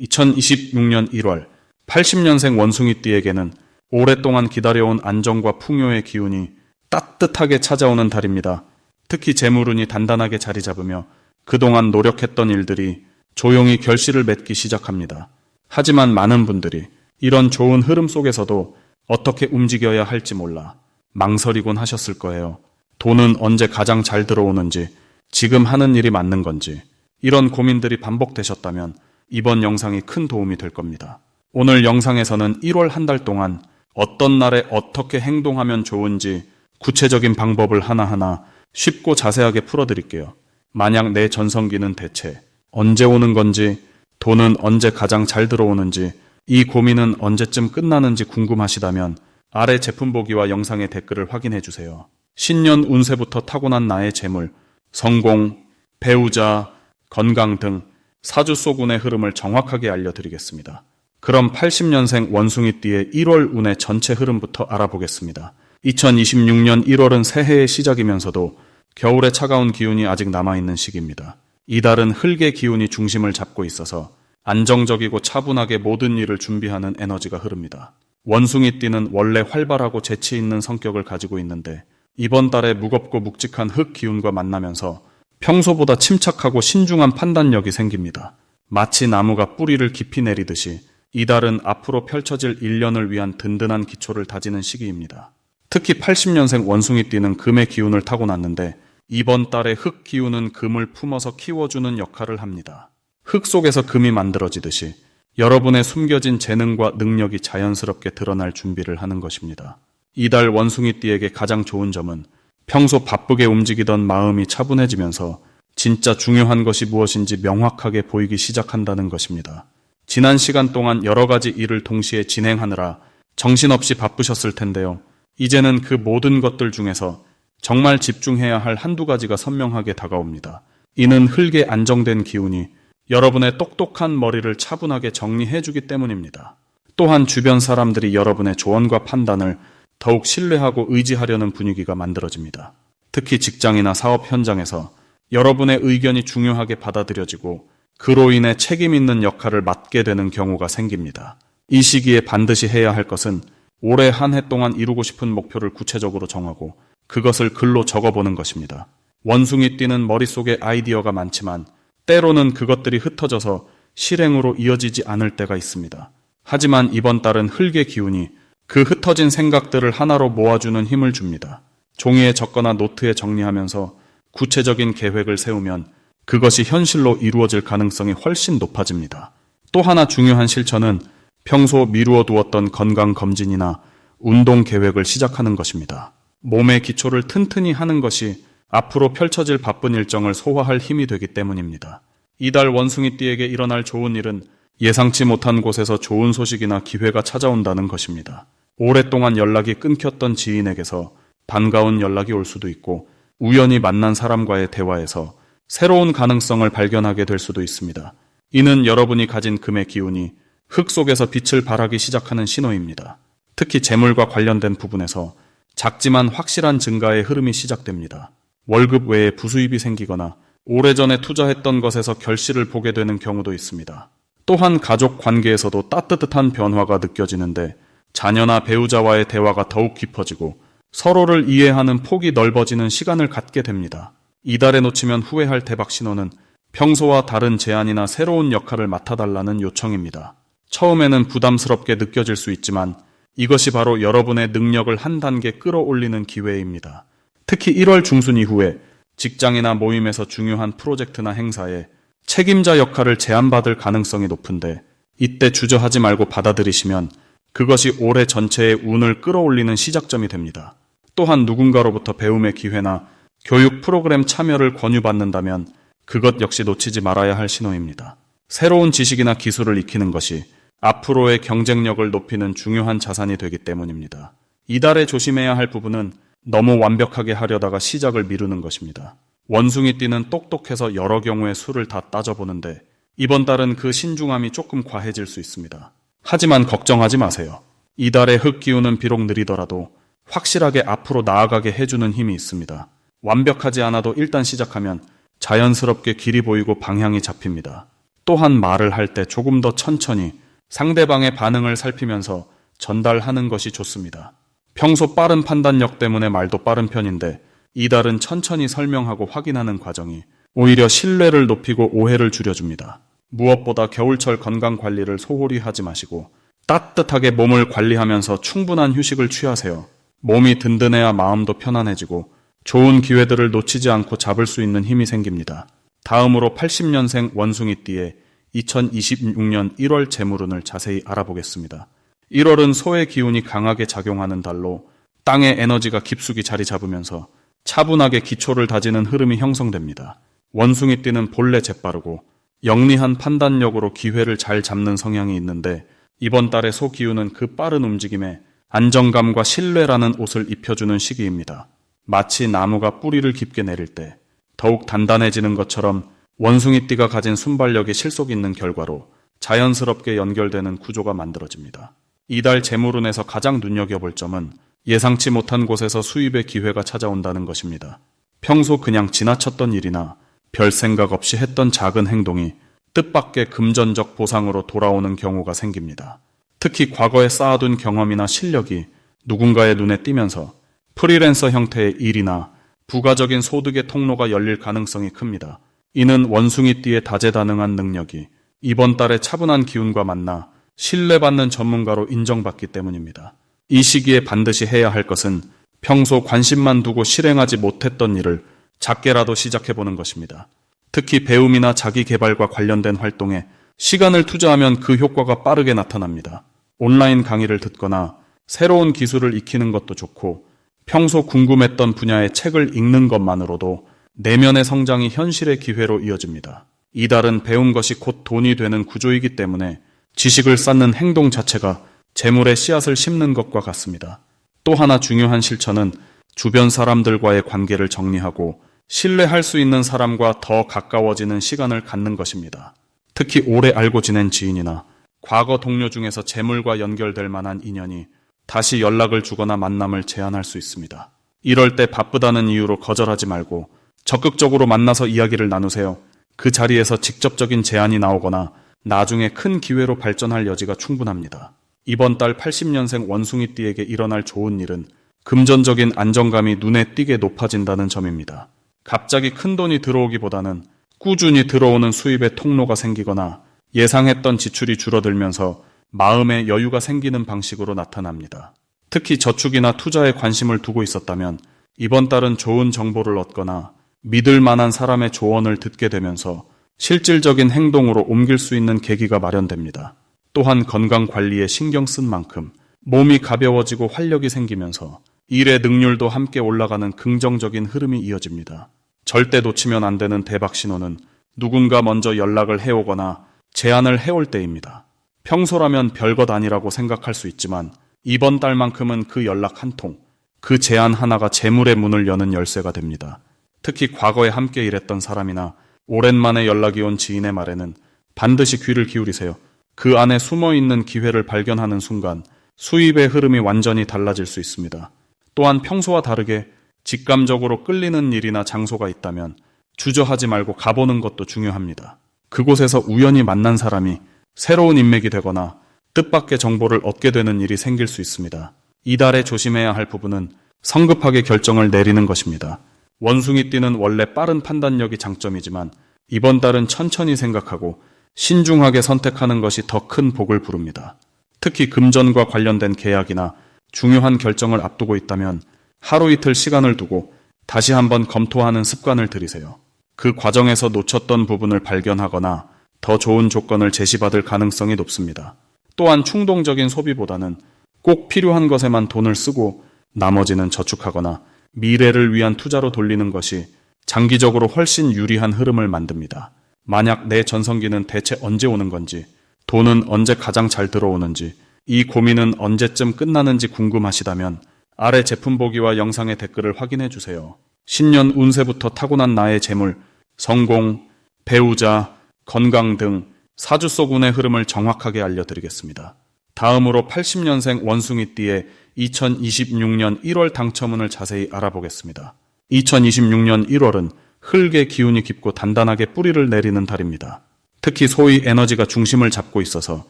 2026년 1월 80년생 원숭이띠에게는 오랫동안 기다려온 안정과 풍요의 기운이 따뜻하게 찾아오는 달입니다. 특히 재물운이 단단하게 자리 잡으며 그동안 노력했던 일들이 조용히 결실을 맺기 시작합니다. 하지만 많은 분들이 이런 좋은 흐름 속에서도 어떻게 움직여야 할지 몰라 망설이곤 하셨을 거예요. 돈은 언제 가장 잘 들어오는지, 지금 하는 일이 맞는 건지, 이런 고민들이 반복되셨다면 이번 영상이 큰 도움이 될 겁니다. 오늘 영상에서는 1월 한 달 동안 어떤 날에 어떻게 행동하면 좋은지 구체적인 방법을 하나하나 쉽고 자세하게 풀어드릴게요. 만약 내 전성기는 대체 언제 오는 건지, 돈은 언제 가장 잘 들어오는지, 이 고민은 언제쯤 끝나는지 궁금하시다면 아래 제품 보기와 영상의 댓글을 확인해주세요. 신년 운세부터 타고난 나의 재물, 성공, 배우자, 건강 등 사주 속 운의 흐름을 정확하게 알려드리겠습니다. 그럼 80년생 원숭이띠의 1월 운의 전체 흐름부터 알아보겠습니다. 2026년 1월은 새해의 시작이면서도 겨울의 차가운 기운이 아직 남아있는 시기입니다. 이달은 흙의 기운이 중심을 잡고 있어서 안정적이고 차분하게 모든 일을 준비하는 에너지가 흐릅니다. 원숭이띠는 원래 활발하고 재치 있는 성격을 가지고 있는데 이번 달에 무겁고 묵직한 흙 기운과 만나면서 평소보다 침착하고 신중한 판단력이 생깁니다. 마치 나무가 뿌리를 깊이 내리듯이 이달은 앞으로 펼쳐질 1년을 위한 든든한 기초를 다지는 시기입니다. 특히 80년생 원숭이띠는 금의 기운을 타고났는데 이번 달에 흙 기운은 금을 품어서 키워주는 역할을 합니다. 흙 속에서 금이 만들어지듯이 여러분의 숨겨진 재능과 능력이 자연스럽게 드러날 준비를 하는 것입니다. 이달 원숭이띠에게 가장 좋은 점은 평소 바쁘게 움직이던 마음이 차분해지면서 진짜 중요한 것이 무엇인지 명확하게 보이기 시작한다는 것입니다. 지난 시간 동안 여러 가지 일을 동시에 진행하느라 정신없이 바쁘셨을 텐데요. 이제는 그 모든 것들 중에서 정말 집중해야 할 한두 가지가 선명하게 다가옵니다. 이는 흙의 안정된 기운이 여러분의 똑똑한 머리를 차분하게 정리해주기 때문입니다. 또한 주변 사람들이 여러분의 조언과 판단을 더욱 신뢰하고 의지하려는 분위기가 만들어집니다. 특히 직장이나 사업 현장에서 여러분의 의견이 중요하게 받아들여지고 그로 인해 책임 있는 역할을 맡게 되는 경우가 생깁니다. 이 시기에 반드시 해야 할 것은 올해 한 해 동안 이루고 싶은 목표를 구체적으로 정하고 그것을 글로 적어보는 것입니다. 원숭이띠는 머릿속에 아이디어가 많지만 때로는 그것들이 흩어져서 실행으로 이어지지 않을 때가 있습니다. 하지만 이번 달은 흙의 기운이 그 흩어진 생각들을 하나로 모아주는 힘을 줍니다. 종이에 적거나 노트에 정리하면서 구체적인 계획을 세우면 그것이 현실로 이루어질 가능성이 훨씬 높아집니다. 또 하나 중요한 실천은 평소 미루어 두었던 건강검진이나 운동 계획을 시작하는 것입니다. 몸의 기초를 튼튼히 하는 것이 앞으로 펼쳐질 바쁜 일정을 소화할 힘이 되기 때문입니다. 이달 원숭이띠에게 일어날 좋은 일은 예상치 못한 곳에서 좋은 소식이나 기회가 찾아온다는 것입니다. 오랫동안 연락이 끊겼던 지인에게서 반가운 연락이 올 수도 있고 우연히 만난 사람과의 대화에서 새로운 가능성을 발견하게 될 수도 있습니다. 이는 여러분이 가진 금의 기운이 흙 속에서 빛을 발하기 시작하는 신호입니다. 특히 재물과 관련된 부분에서 작지만 확실한 증가의 흐름이 시작됩니다. 월급 외에 부수입이 생기거나 오래전에 투자했던 것에서 결실을 보게 되는 경우도 있습니다. 또한 가족 관계에서도 따뜻한 변화가 느껴지는데 자녀나 배우자와의 대화가 더욱 깊어지고 서로를 이해하는 폭이 넓어지는 시간을 갖게 됩니다. 이달에 놓치면 후회할 대박 신호는 평소와 다른 제안이나 새로운 역할을 맡아달라는 요청입니다. 처음에는 부담스럽게 느껴질 수 있지만 이것이 바로 여러분의 능력을 한 단계 끌어올리는 기회입니다. 특히 1월 중순 이후에 직장이나 모임에서 중요한 프로젝트나 행사에 책임자 역할을 제안받을 가능성이 높은데 이때 주저하지 말고 받아들이시면 그것이 올해 전체의 운을 끌어올리는 시작점이 됩니다. 또한 누군가로부터 배움의 기회나 교육 프로그램 참여를 권유받는다면 그것 역시 놓치지 말아야 할 신호입니다. 새로운 지식이나 기술을 익히는 것이 앞으로의 경쟁력을 높이는 중요한 자산이 되기 때문입니다. 이달에 조심해야 할 부분은 너무 완벽하게 하려다가 시작을 미루는 것입니다. 원숭이띠는 똑똑해서 여러 경우의 수를 다 따져보는데 이번 달은 그 신중함이 조금 과해질 수 있습니다. 하지만 걱정하지 마세요. 이달의 흙 기운은 비록 느리더라도 확실하게 앞으로 나아가게 해주는 힘이 있습니다. 완벽하지 않아도 일단 시작하면 자연스럽게 길이 보이고 방향이 잡힙니다. 또한 말을 할 때 조금 더 천천히 상대방의 반응을 살피면서 전달하는 것이 좋습니다. 평소 빠른 판단력 때문에 말도 빠른 편인데 이 달은 천천히 설명하고 확인하는 과정이 오히려 신뢰를 높이고 오해를 줄여줍니다. 무엇보다 겨울철 건강 관리를 소홀히 하지 마시고 따뜻하게 몸을 관리하면서 충분한 휴식을 취하세요. 몸이 든든해야 마음도 편안해지고 좋은 기회들을 놓치지 않고 잡을 수 있는 힘이 생깁니다. 다음으로 80년생 원숭이띠의 2026년 1월 재물운을 자세히 알아보겠습니다. 1월은 소의 기운이 강하게 작용하는 달로 땅의 에너지가 깊숙이 자리 잡으면서 차분하게 기초를 다지는 흐름이 형성됩니다. 원숭이띠는 본래 재빠르고 영리한 판단력으로 기회를 잘 잡는 성향이 있는데 이번 달의 소 기운은 그 빠른 움직임에 안정감과 신뢰라는 옷을 입혀주는 시기입니다. 마치 나무가 뿌리를 깊게 내릴 때 더욱 단단해지는 것처럼 원숭이띠가 가진 순발력이 실속 있는 결과로 자연스럽게 연결되는 구조가 만들어집니다. 이달 재물운에서 가장 눈여겨볼 점은 예상치 못한 곳에서 수입의 기회가 찾아온다는 것입니다. 평소 그냥 지나쳤던 일이나 별 생각 없이 했던 작은 행동이 뜻밖의 금전적 보상으로 돌아오는 경우가 생깁니다. 특히 과거에 쌓아둔 경험이나 실력이 누군가의 눈에 띄면서 프리랜서 형태의 일이나 부가적인 소득의 통로가 열릴 가능성이 큽니다. 이는 원숭이띠의 다재다능한 능력이 이번 달에 차분한 기운과 만나 신뢰받는 전문가로 인정받기 때문입니다. 이 시기에 반드시 해야 할 것은 평소 관심만 두고 실행하지 못했던 일을 작게라도 시작해보는 것입니다. 특히 배움이나 자기 개발과 관련된 활동에 시간을 투자하면 그 효과가 빠르게 나타납니다. 온라인 강의를 듣거나 새로운 기술을 익히는 것도 좋고 평소 궁금했던 분야의 책을 읽는 것만으로도 내면의 성장이 현실의 기회로 이어집니다. 이달은 배운 것이 곧 돈이 되는 구조이기 때문에 지식을 쌓는 행동 자체가 재물의 씨앗을 심는 것과 같습니다. 또 하나 중요한 실천은 주변 사람들과의 관계를 정리하고 신뢰할 수 있는 사람과 더 가까워지는 시간을 갖는 것입니다. 특히 오래 알고 지낸 지인이나 과거 동료 중에서 재물과 연결될 만한 인연이 다시 연락을 주거나 만남을 제안할 수 있습니다. 이럴 때 바쁘다는 이유로 거절하지 말고 적극적으로 만나서 이야기를 나누세요. 그 자리에서 직접적인 제안이 나오거나 나중에 큰 기회로 발전할 여지가 충분합니다. 이번 달 80년생 원숭이띠에게 일어날 좋은 일은 금전적인 안정감이 눈에 띄게 높아진다는 점입니다. 갑자기 큰 돈이 들어오기보다는 꾸준히 들어오는 수입의 통로가 생기거나 예상했던 지출이 줄어들면서 마음의 여유가 생기는 방식으로 나타납니다. 특히 저축이나 투자에 관심을 두고 있었다면 이번 달은 좋은 정보를 얻거나 믿을 만한 사람의 조언을 듣게 되면서 실질적인 행동으로 옮길 수 있는 계기가 마련됩니다. 또한 건강 관리에 신경 쓴 만큼 몸이 가벼워지고 활력이 생기면서 일의 능률도 함께 올라가는 긍정적인 흐름이 이어집니다. 절대 놓치면 안 되는 대박 신호는 누군가 먼저 연락을 해오거나 제안을 해올 때입니다. 평소라면 별것 아니라고 생각할 수 있지만 이번 달만큼은 그 연락 한 통, 그 제안 하나가 재물의 문을 여는 열쇠가 됩니다. 특히 과거에 함께 일했던 사람이나 오랜만에 연락이 온 지인의 말에는 반드시 귀를 기울이세요. 그 안에 숨어있는 기회를 발견하는 순간 수입의 흐름이 완전히 달라질 수 있습니다. 또한 평소와 다르게 직감적으로 끌리는 일이나 장소가 있다면 주저하지 말고 가보는 것도 중요합니다. 그곳에서 우연히 만난 사람이 새로운 인맥이 되거나 뜻밖의 정보를 얻게 되는 일이 생길 수 있습니다. 이달에 조심해야 할 부분은 성급하게 결정을 내리는 것입니다. 원숭이띠는 원래 빠른 판단력이 장점이지만 이번 달은 천천히 생각하고 신중하게 선택하는 것이 더 큰 복을 부릅니다. 특히 금전과 관련된 계약이나 중요한 결정을 앞두고 있다면 하루 이틀 시간을 두고 다시 한번 검토하는 습관을 들이세요. 그 과정에서 놓쳤던 부분을 발견하거나 더 좋은 조건을 제시받을 가능성이 높습니다. 또한 충동적인 소비보다는 꼭 필요한 것에만 돈을 쓰고 나머지는 저축하거나 미래를 위한 투자로 돌리는 것이 장기적으로 훨씬 유리한 흐름을 만듭니다. 만약 내 전성기는 대체 언제 오는 건지, 돈은 언제 가장 잘 들어오는지, 이 고민은 언제쯤 끝나는지 궁금하시다면 아래 제품 보기와 영상의 댓글을 확인해 주세요. 신년 운세부터 타고난 나의 재물, 성공, 배우자, 건강 등 사주속운의 흐름을 정확하게 알려드리겠습니다. 다음으로 80년생 원숭이띠의 2026년 1월 당첨운을 자세히 알아보겠습니다. 2026년 1월은 흙의 기운이 깊고 단단하게 뿌리를 내리는 달입니다. 특히 소위 에너지가 중심을 잡고 있어서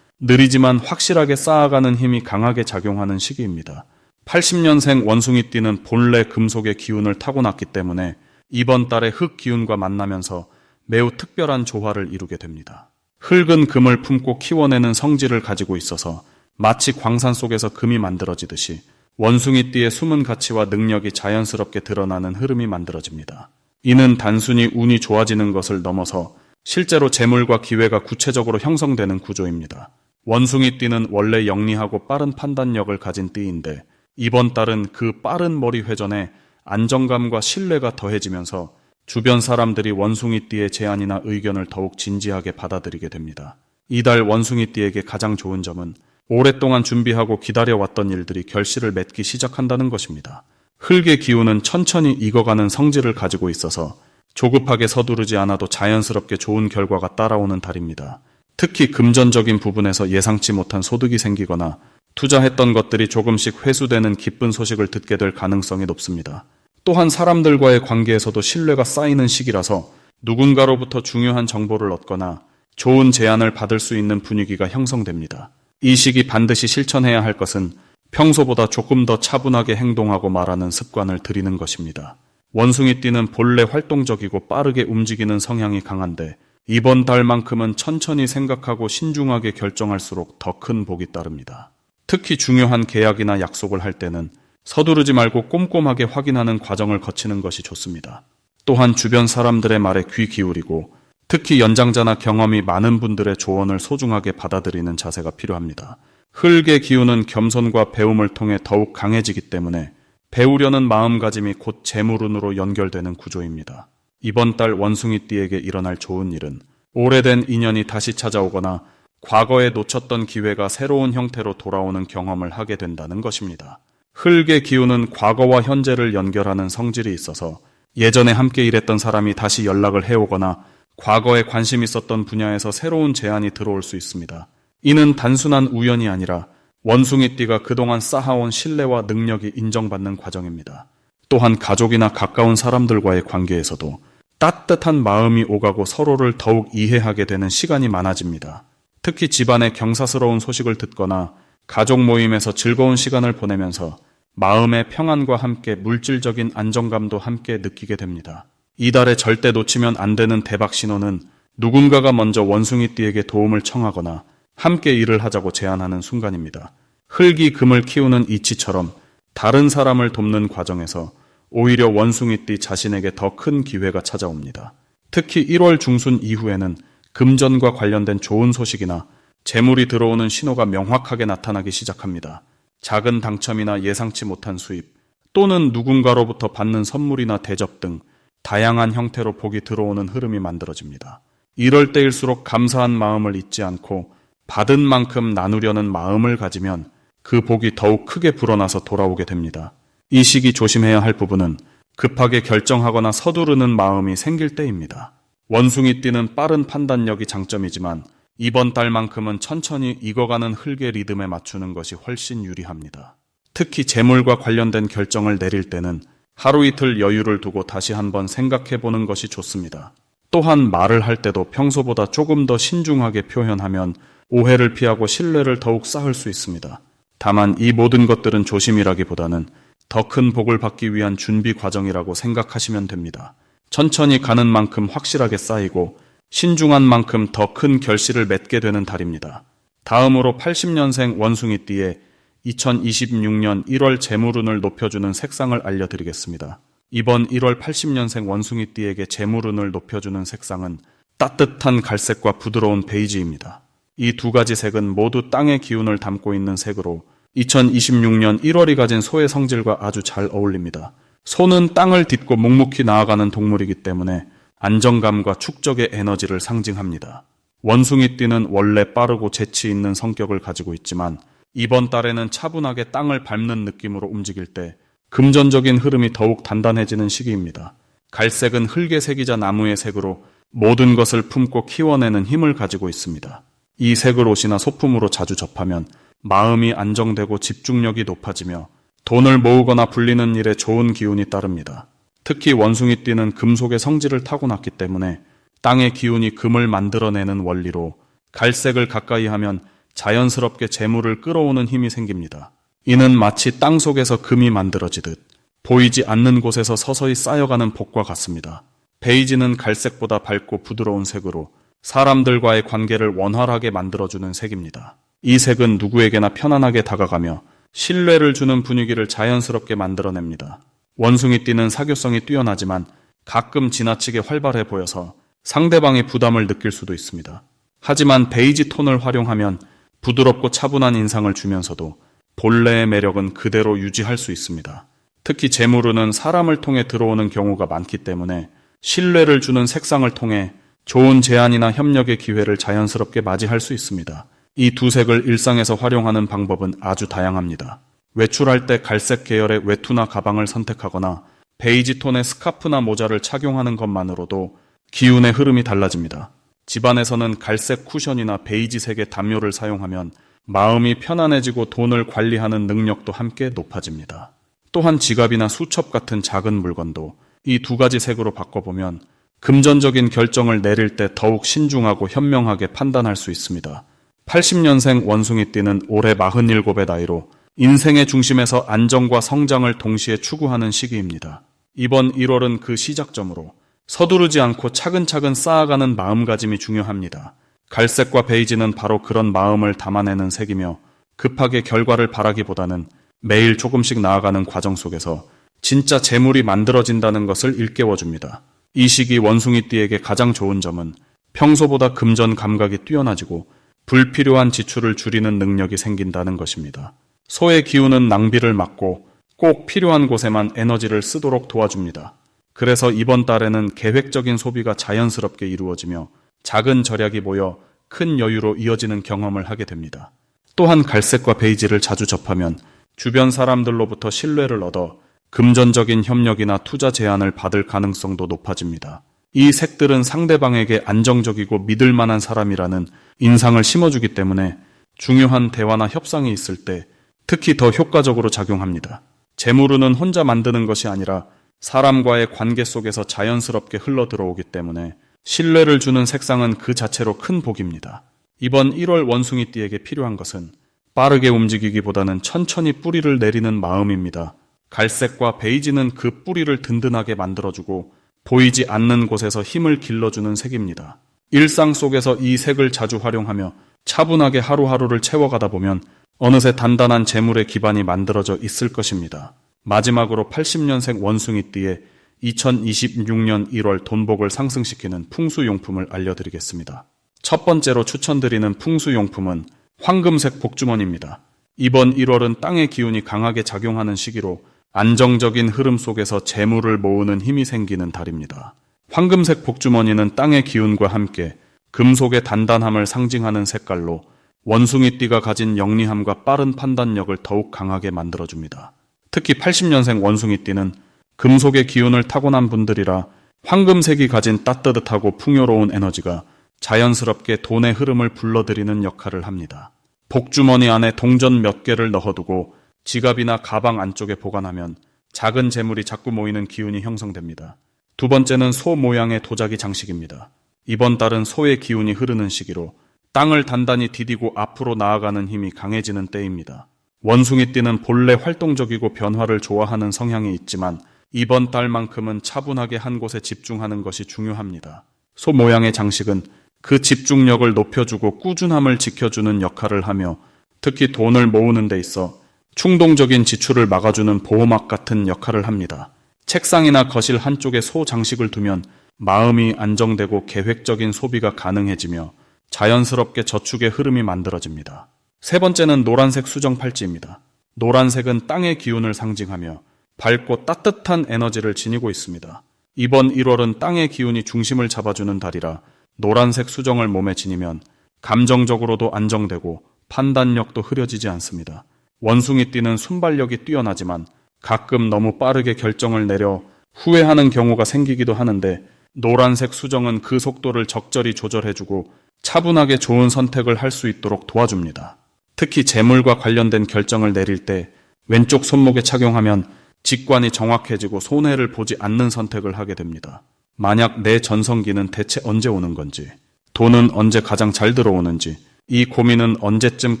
느리지만 확실하게 쌓아가는 힘이 강하게 작용하는 시기입니다. 80년생 원숭이띠는 본래 금속의 기운을 타고났기 때문에 이번 달에 흙 기운과 만나면서 매우 특별한 조화를 이루게 됩니다. 흙은 금을 품고 키워내는 성질을 가지고 있어서 마치 광산 속에서 금이 만들어지듯이 원숭이띠의 숨은 가치와 능력이 자연스럽게 드러나는 흐름이 만들어집니다. 이는 단순히 운이 좋아지는 것을 넘어서 실제로 재물과 기회가 구체적으로 형성되는 구조입니다. 원숭이띠는 원래 영리하고 빠른 판단력을 가진 띠인데 이번 달은 그 빠른 머리 회전에 안정감과 신뢰가 더해지면서 주변 사람들이 원숭이띠의 제안이나 의견을 더욱 진지하게 받아들이게 됩니다. 이달 원숭이띠에게 가장 좋은 점은 오랫동안 준비하고 기다려왔던 일들이 결실을 맺기 시작한다는 것입니다. 흙의 기운은 천천히 익어가는 성질을 가지고 있어서 조급하게 서두르지 않아도 자연스럽게 좋은 결과가 따라오는 달입니다. 특히 금전적인 부분에서 예상치 못한 소득이 생기거나 투자했던 것들이 조금씩 회수되는 기쁜 소식을 듣게 될 가능성이 높습니다. 또한 사람들과의 관계에서도 신뢰가 쌓이는 시기라서 누군가로부터 중요한 정보를 얻거나 좋은 제안을 받을 수 있는 분위기가 형성됩니다. 이 시기 반드시 실천해야 할 것은 평소보다 조금 더 차분하게 행동하고 말하는 습관을 들이는 것입니다. 원숭이띠는 본래 활동적이고 빠르게 움직이는 성향이 강한데 이번 달만큼은 천천히 생각하고 신중하게 결정할수록 더 큰 복이 따릅니다. 특히 중요한 계약이나 약속을 할 때는 서두르지 말고 꼼꼼하게 확인하는 과정을 거치는 것이 좋습니다. 또한 주변 사람들의 말에 귀 기울이고 특히 연장자나 경험이 많은 분들의 조언을 소중하게 받아들이는 자세가 필요합니다. 흙의 기운은 겸손과 배움을 통해 더욱 강해지기 때문에 배우려는 마음가짐이 곧 재물운으로 연결되는 구조입니다. 이번 달 원숭이띠에게 일어날 좋은 일은 오래된 인연이 다시 찾아오거나 과거에 놓쳤던 기회가 새로운 형태로 돌아오는 경험을 하게 된다는 것입니다. 흙의 기운은 과거와 현재를 연결하는 성질이 있어서 예전에 함께 일했던 사람이 다시 연락을 해오거나 과거에 관심 있었던 분야에서 새로운 제안이 들어올 수 있습니다. 이는 단순한 우연이 아니라 원숭이띠가 그동안 쌓아온 신뢰와 능력이 인정받는 과정입니다. 또한 가족이나 가까운 사람들과의 관계에서도 따뜻한 마음이 오가고 서로를 더욱 이해하게 되는 시간이 많아집니다. 특히 집안의 경사스러운 소식을 듣거나 가족 모임에서 즐거운 시간을 보내면서 마음의 평안과 함께 물질적인 안정감도 함께 느끼게 됩니다. 이달에 절대 놓치면 안 되는 대박 신호는 누군가가 먼저 원숭이띠에게 도움을 청하거나 함께 일을 하자고 제안하는 순간입니다. 흙이 금을 키우는 이치처럼 다른 사람을 돕는 과정에서 오히려 원숭이띠 자신에게 더 큰 기회가 찾아옵니다. 특히 1월 중순 이후에는 금전과 관련된 좋은 소식이나 재물이 들어오는 신호가 명확하게 나타나기 시작합니다. 작은 당첨이나 예상치 못한 수입, 또는 누군가로부터 받는 선물이나 대접 등 다양한 형태로 복이 들어오는 흐름이 만들어집니다. 이럴 때일수록 감사한 마음을 잊지 않고 받은 만큼 나누려는 마음을 가지면 그 복이 더욱 크게 불어나서 돌아오게 됩니다. 이 시기 조심해야 할 부분은 급하게 결정하거나 서두르는 마음이 생길 때입니다. 원숭이띠는 빠른 판단력이 장점이지만 이번 달만큼은 천천히 익어가는 흙의 리듬에 맞추는 것이 훨씬 유리합니다. 특히 재물과 관련된 결정을 내릴 때는 하루 이틀 여유를 두고 다시 한번 생각해보는 것이 좋습니다. 또한 말을 할 때도 평소보다 조금 더 신중하게 표현하면 오해를 피하고 신뢰를 더욱 쌓을 수 있습니다. 다만 이 모든 것들은 조심이라기보다는 더 큰 복을 받기 위한 준비 과정이라고 생각하시면 됩니다. 천천히 가는 만큼 확실하게 쌓이고 신중한 만큼 더 큰 결실을 맺게 되는 달입니다. 다음으로 80년생 원숭이띠의 2026년 1월 재물운을 높여주는 색상을 알려드리겠습니다. 이번 1월 80년생 원숭이띠에게 재물운을 높여주는 색상은 따뜻한 갈색과 부드러운 베이지입니다. 이 두 가지 색은 모두 땅의 기운을 담고 있는 색으로 2026년 1월이 가진 소의 성질과 아주 잘 어울립니다. 소는 땅을 딛고 묵묵히 나아가는 동물이기 때문에 안정감과 축적의 에너지를 상징합니다. 원숭이띠는 원래 빠르고 재치 있는 성격을 가지고 있지만 이번 달에는 차분하게 땅을 밟는 느낌으로 움직일 때 금전적인 흐름이 더욱 단단해지는 시기입니다. 갈색은 흙의 색이자 나무의 색으로 모든 것을 품고 키워내는 힘을 가지고 있습니다. 이 색을 옷이나 소품으로 자주 접하면 마음이 안정되고 집중력이 높아지며 돈을 모으거나 불리는 일에 좋은 기운이 따릅니다. 특히 원숭이띠는 금속의 성질을 타고났기 때문에 땅의 기운이 금을 만들어내는 원리로 갈색을 가까이 하면 자연스럽게 재물을 끌어오는 힘이 생깁니다. 이는 마치 땅 속에서 금이 만들어지듯 보이지 않는 곳에서 서서히 쌓여가는 복과 같습니다. 베이지는 갈색보다 밝고 부드러운 색으로 사람들과의 관계를 원활하게 만들어주는 색입니다. 이 색은 누구에게나 편안하게 다가가며 신뢰를 주는 분위기를 자연스럽게 만들어냅니다. 원숭이띠는 사교성이 뛰어나지만 가끔 지나치게 활발해 보여서 상대방이 부담을 느낄 수도 있습니다. 하지만 베이지 톤을 활용하면 부드럽고 차분한 인상을 주면서도 본래의 매력은 그대로 유지할 수 있습니다. 특히 재물운은 사람을 통해 들어오는 경우가 많기 때문에 신뢰를 주는 색상을 통해 좋은 제안이나 협력의 기회를 자연스럽게 맞이할 수 있습니다. 이 두 색을 일상에서 활용하는 방법은 아주 다양합니다. 외출할 때 갈색 계열의 외투나 가방을 선택하거나 베이지 톤의 스카프나 모자를 착용하는 것만으로도 기운의 흐름이 달라집니다. 집안에서는 갈색 쿠션이나 베이지색의 담요를 사용하면 마음이 편안해지고 돈을 관리하는 능력도 함께 높아집니다. 또한 지갑이나 수첩 같은 작은 물건도 이 두 가지 색으로 바꿔보면 금전적인 결정을 내릴 때 더욱 신중하고 현명하게 판단할 수 있습니다. 80년생 원숭이띠는 올해 47의 나이로 인생의 중심에서 안정과 성장을 동시에 추구하는 시기입니다. 이번 1월은 그 시작점으로 서두르지 않고 차근차근 쌓아가는 마음가짐이 중요합니다. 갈색과 베이지는 바로 그런 마음을 담아내는 색이며 급하게 결과를 바라기보다는 매일 조금씩 나아가는 과정 속에서 진짜 재물이 만들어진다는 것을 일깨워줍니다. 이 시기 원숭이띠에게 가장 좋은 점은 평소보다 금전 감각이 뛰어나지고 불필요한 지출을 줄이는 능력이 생긴다는 것입니다. 소의 기운은 낭비를 막고 꼭 필요한 곳에만 에너지를 쓰도록 도와줍니다. 그래서 이번 달에는 계획적인 소비가 자연스럽게 이루어지며 작은 절약이 모여 큰 여유로 이어지는 경험을 하게 됩니다. 또한 갈색과 베이지를 자주 접하면 주변 사람들로부터 신뢰를 얻어 금전적인 협력이나 투자 제안을 받을 가능성도 높아집니다. 이 색들은 상대방에게 안정적이고 믿을 만한 사람이라는 인상을 심어주기 때문에 중요한 대화나 협상이 있을 때 특히 더 효과적으로 작용합니다. 재물운은 혼자 만드는 것이 아니라 사람과의 관계 속에서 자연스럽게 흘러 들어오기 때문에 신뢰를 주는 색상은 그 자체로 큰 복입니다. 이번 1월 원숭이띠에게 필요한 것은 빠르게 움직이기보다는 천천히 뿌리를 내리는 마음입니다. 갈색과 베이지는 그 뿌리를 든든하게 만들어주고 보이지 않는 곳에서 힘을 길러주는 색입니다. 일상 속에서 이 색을 자주 활용하며 차분하게 하루하루를 채워가다 보면 어느새 단단한 재물의 기반이 만들어져 있을 것입니다. 마지막으로 80년생 원숭이띠의 2026년 1월 돈복을 상승시키는 풍수용품을 알려드리겠습니다. 첫 번째로 추천드리는 풍수용품은 황금색 복주머니입니다. 이번 1월은 땅의 기운이 강하게 작용하는 시기로 안정적인 흐름 속에서 재물을 모으는 힘이 생기는 달입니다. 황금색 복주머니는 땅의 기운과 함께 금속의 단단함을 상징하는 색깔로 원숭이띠가 가진 영리함과 빠른 판단력을 더욱 강하게 만들어줍니다. 특히 80년생 원숭이띠는 금속의 기운을 타고난 분들이라 황금색이 가진 따뜻하고 풍요로운 에너지가 자연스럽게 돈의 흐름을 불러들이는 역할을 합니다. 복주머니 안에 동전 몇 개를 넣어두고 지갑이나 가방 안쪽에 보관하면 작은 재물이 자꾸 모이는 기운이 형성됩니다. 두 번째는 소 모양의 도자기 장식입니다. 이번 달은 소의 기운이 흐르는 시기로 땅을 단단히 디디고 앞으로 나아가는 힘이 강해지는 때입니다. 원숭이띠는 본래 활동적이고 변화를 좋아하는 성향이 있지만 이번 달만큼은 차분하게 한 곳에 집중하는 것이 중요합니다. 소 모양의 장식은 그 집중력을 높여주고 꾸준함을 지켜주는 역할을 하며 특히 돈을 모으는 데 있어 충동적인 지출을 막아주는 보호막 같은 역할을 합니다. 책상이나 거실 한쪽에 소 장식을 두면 마음이 안정되고 계획적인 소비가 가능해지며 자연스럽게 저축의 흐름이 만들어집니다. 세 번째는 노란색 수정 팔찌입니다. 노란색은 땅의 기운을 상징하며 밝고 따뜻한 에너지를 지니고 있습니다. 이번 1월은 땅의 기운이 중심을 잡아주는 달이라 노란색 수정을 몸에 지니면 감정적으로도 안정되고 판단력도 흐려지지 않습니다. 원숭이띠는 순발력이 뛰어나지만 가끔 너무 빠르게 결정을 내려 후회하는 경우가 생기기도 하는데 노란색 수정은 그 속도를 적절히 조절해주고 차분하게 좋은 선택을 할 수 있도록 도와줍니다. 특히 재물과 관련된 결정을 내릴 때 왼쪽 손목에 착용하면 직관이 정확해지고 손해를 보지 않는 선택을 하게 됩니다. 만약 내 전성기는 대체 언제 오는 건지, 돈은 언제 가장 잘 들어오는지, 이 고민은 언제쯤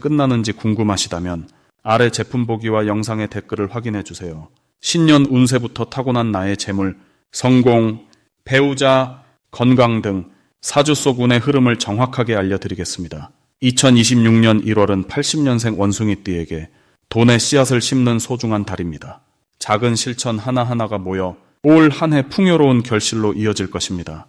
끝나는지 궁금하시다면 아래 제품 보기와 영상의 댓글을 확인해 주세요. 신년 운세부터 타고난 나의 재물, 성공, 배우자, 건강 등 사주 속 운의 흐름을 정확하게 알려드리겠습니다. 2026년 1월은 80년생 원숭이띠에게 돈의 씨앗을 심는 소중한 달입니다. 작은 실천 하나하나가 모여 올 한 해 풍요로운 결실로 이어질 것입니다.